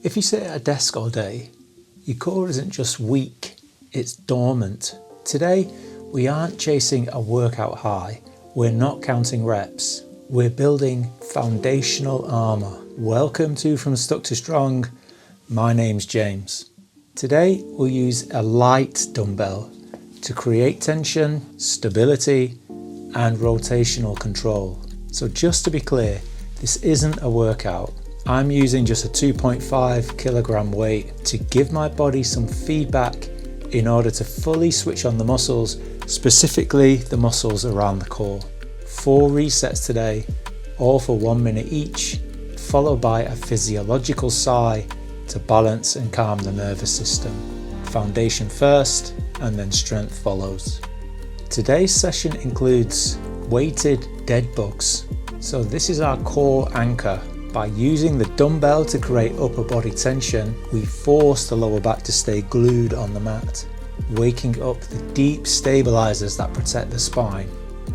If you sit at a desk all day, your core isn't just weak, it's dormant. Today, we aren't chasing a workout high, we're not counting reps, we're building foundational armour. Welcome to From Stuck to Strong, my name's James. Today, we'll use a light dumbbell to create tension, stability, and rotational control. So just to be clear, this isn't a workout. I'm using just a 2.5 kilogram weight to give my body some feedback in order to fully switch on the muscles, specifically the muscles around the core. 4 resets today, all for 1 minute each, followed by a physiological sigh to balance and calm the nervous system. Foundation first, and then strength follows. Today's session includes weighted dead bugs. So this is our core anchor. By using the dumbbell to create upper body tension, we force the lower back to stay glued on the mat, waking up the deep stabilizers that protect the spine.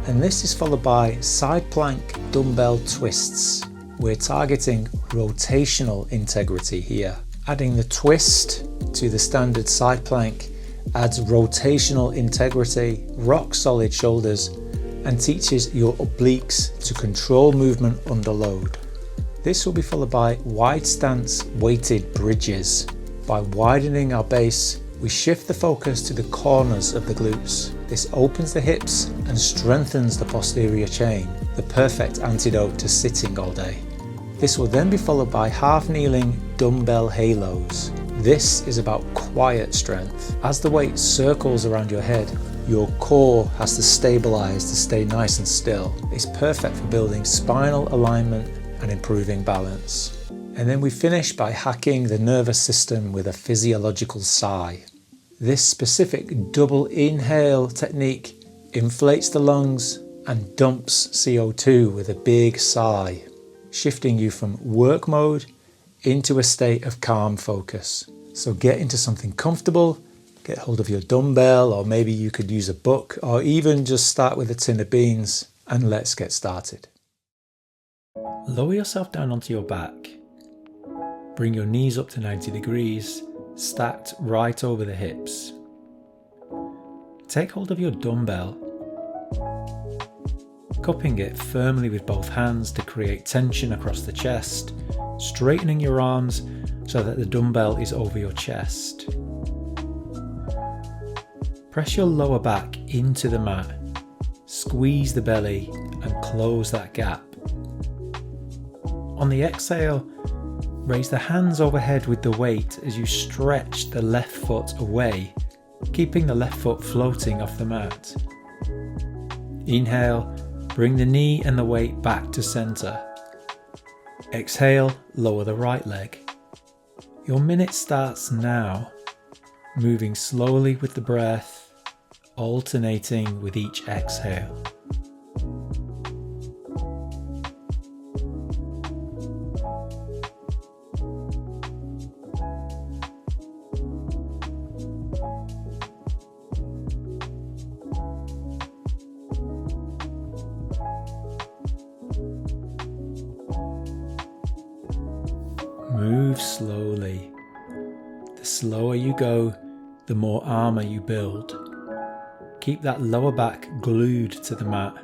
And this is followed by side plank dumbbell twists. We're targeting rotational integrity here. Adding the twist to the standard side plank adds rotational integrity, rock solid shoulders, and teaches your obliques to control movement under load. This will be followed by wide stance weighted bridges. By widening our base, we shift the focus to the corners of the glutes. This opens the hips and strengthens the posterior chain, the perfect antidote to sitting all day. This will then be followed by half kneeling dumbbell halos. This is about quiet strength. As the weight circles around your head, your core has to stabilize to stay nice and still. It's perfect for building spinal alignment and improving balance. And then we finish by hacking the nervous system with a physiological sigh. This specific double inhale technique inflates the lungs and dumps CO2 with a big sigh, shifting you from work mode into a state of calm focus. So get into something comfortable, get hold of your dumbbell, or maybe you could use a book, or even just start with a tin of beans, and let's get started. Lower yourself down onto your back. Bring your knees up to 90 degrees, stacked right over the hips. Take hold of your dumbbell, cupping it firmly with both hands to create tension across the chest, straightening your arms so that the dumbbell is over your chest. Press your lower back into the mat, squeeze the belly and close that gap. On the exhale, raise the hands overhead with the weight as you stretch the left foot away, keeping the left foot floating off the mat. Inhale, bring the knee and the weight back to center. Exhale, lower the right leg. Your minute starts now, moving slowly with the breath, alternating with each exhale. Move slowly. The slower you go, the more armour you build. Keep that lower back glued to the mat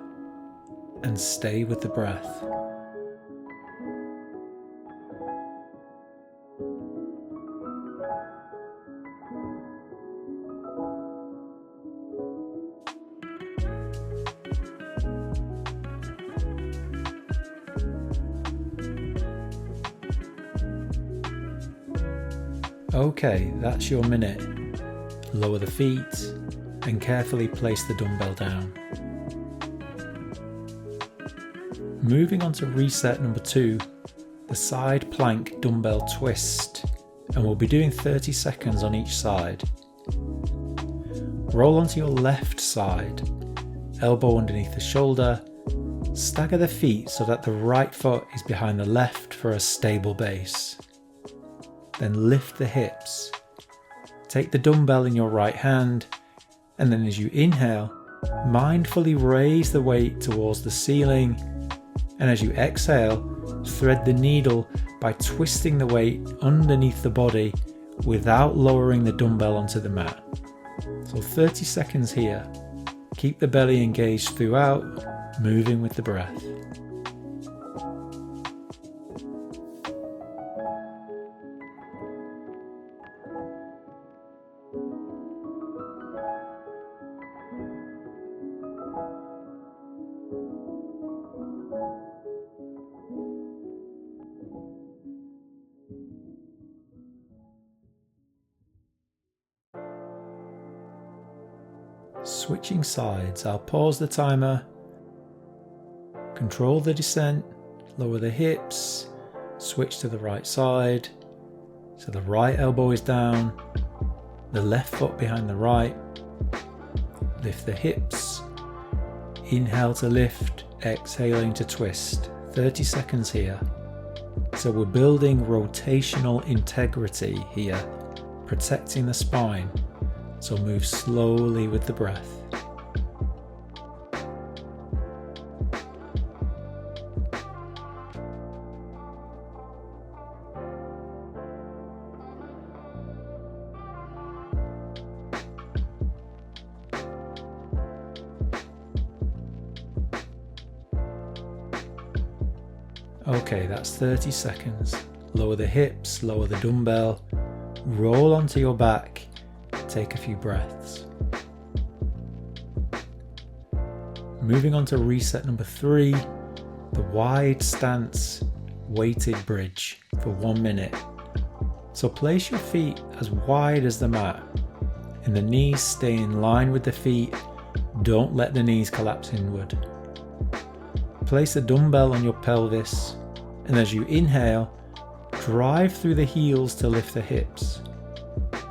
and stay with the breath. Okay, that's your minute. Lower the feet and carefully place the dumbbell down. Moving on to reset number 2, the side plank dumbbell twist, and we'll be doing 30 seconds on each side. Roll onto your left side, elbow underneath the shoulder, stagger the feet so that the right foot is behind the left for a stable base. Then lift the hips. Take the dumbbell in your right hand, and then as you inhale, mindfully raise the weight towards the ceiling, and as you exhale, thread the needle by twisting the weight underneath the body without lowering the dumbbell onto the mat. So 30 seconds here. Keep the belly engaged throughout, moving with the breath. Switching sides, I'll pause the timer, control the descent, lower the hips, switch to the right side, so the right elbow is down, the left foot behind the right, lift the hips, inhale to lift, exhaling to twist, 30 seconds here. So we're building rotational integrity here, protecting the spine. So move slowly with the breath. Okay, that's 30 seconds. Lower the hips, lower the dumbbell, roll onto your back. Take a few breaths. Moving on to reset number 3, the wide stance weighted bridge for 1 minute. So place your feet as wide as the mat and the knees stay in line with the feet. Don't let the knees collapse inward. Place a dumbbell on your pelvis, and as you inhale, drive through the heels to lift the hips.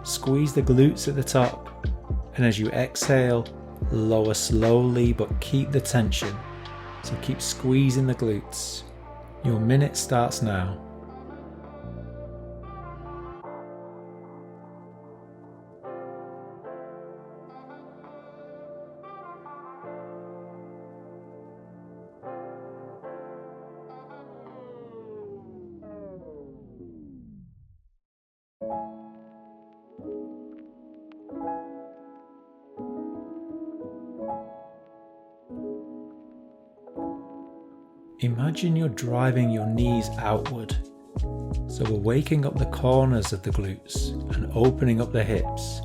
Squeeze the glutes at the top, and as you exhale, lower slowly but keep the tension. So keep squeezing the glutes. Your minute starts now. Imagine you're driving your knees outward. So we're waking up the corners of the glutes and opening up the hips.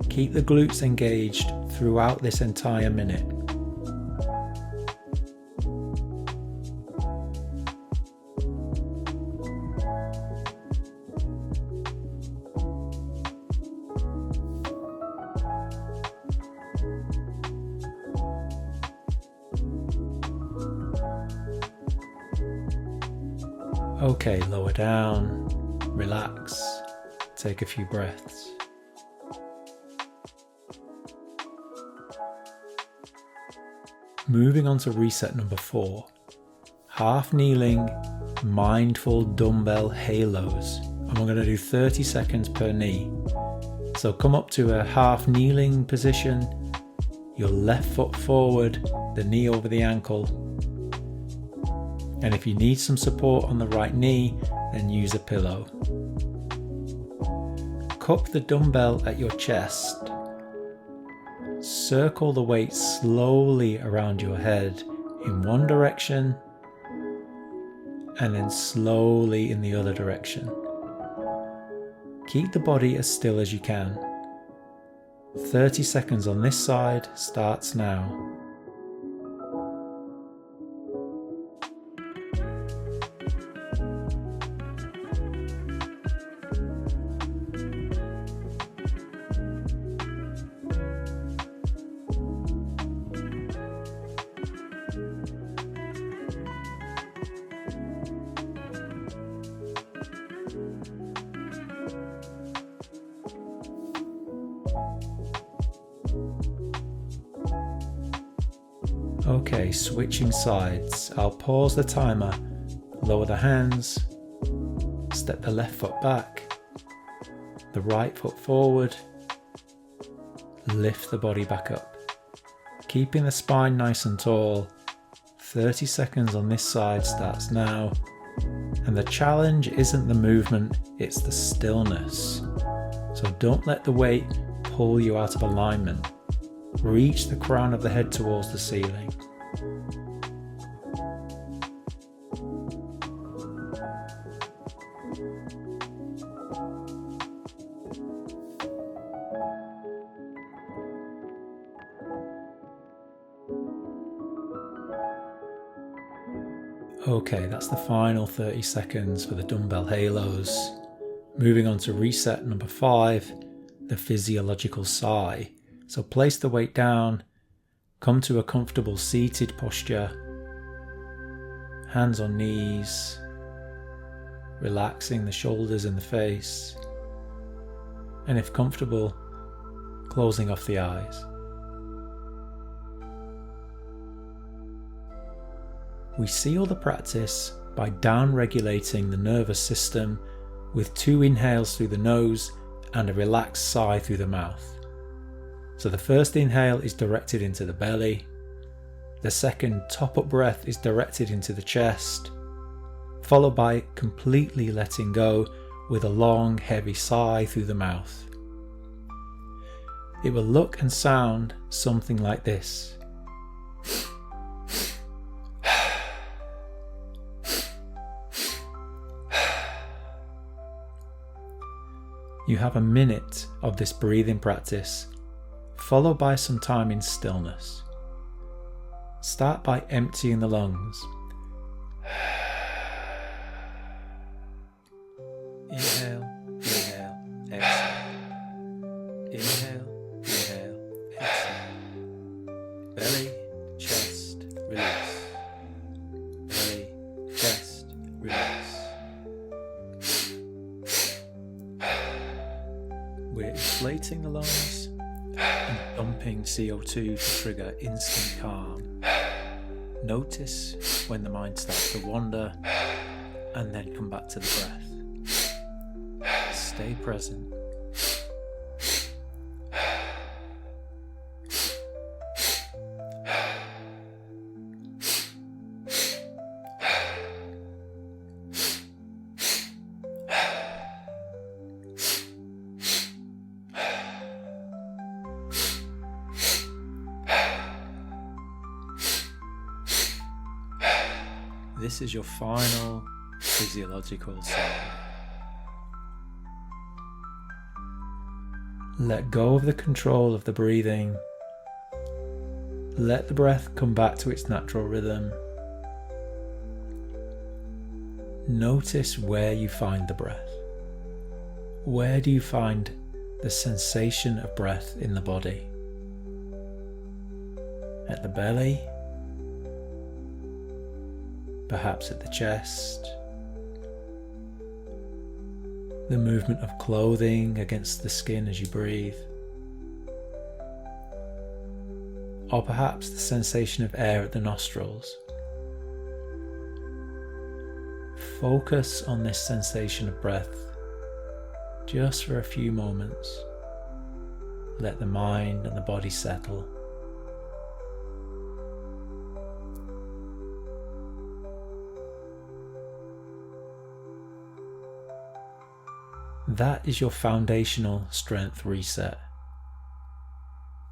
Keep the glutes engaged throughout this entire minute. Okay, lower down, relax, take a few breaths. Moving on to reset number 4, half kneeling, mindful dumbbell halos. And we're going to do 30 seconds per knee. So come up to a half kneeling position, your left foot forward, the knee over the ankle. And if you need some support on the right knee, then use a pillow. Cup the dumbbell at your chest. Circle the weight slowly around your head in one direction and then slowly in the other direction. Keep the body as still as you can. 30 seconds on this side starts now. Okay, switching sides. I'll pause the timer, lower the hands, step the left foot back, the right foot forward, lift the body back up. Keeping the spine nice and tall. 30 seconds on this side starts now. And the challenge isn't the movement, it's the stillness. So don't let the weight pull you out of alignment. Reach the crown of the head towards the ceiling. Okay, that's the final 30 seconds for the dumbbell halos. Moving on to reset number 5, the physiological sigh. So place the weight down, come to a comfortable seated posture, hands on knees, relaxing the shoulders and the face, and if comfortable, closing off the eyes. We seal the practice by down-regulating the nervous system with 2 inhales through the nose and a relaxed sigh through the mouth. So the first inhale is directed into the belly, the second top-up breath is directed into the chest, followed by completely letting go with a long, heavy sigh through the mouth. It will look and sound something like this. You have a minute of this breathing practice, followed by some time in stillness. Start by emptying the lungs. Inhale, inhale, exhale. Inhale, inhale, exhale. Belly, chest, release. Belly, chest, release. We're inflating the lungs and dumping CO2 to trigger instant calm. Notice when the mind starts to wander and then come back to the breath. Stay present. This is your final physiological sigh. Let go of the control of the breathing. Let the breath come back to its natural rhythm. Notice where you find the breath. Where do you find the sensation of breath in the body? At the belly? Perhaps at the chest, the movement of clothing against the skin as you breathe, or perhaps the sensation of air at the nostrils. Focus on this sensation of breath just for a few moments. Let the mind and the body settle. That is your foundational strength reset.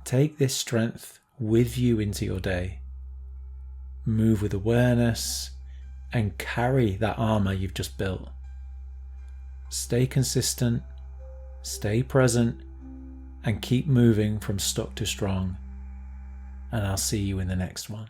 Take this strength with you into your day. Move with awareness and carry that armor you've just built. Stay consistent, stay present, and keep moving from stuck to strong. And I'll see you in the next one.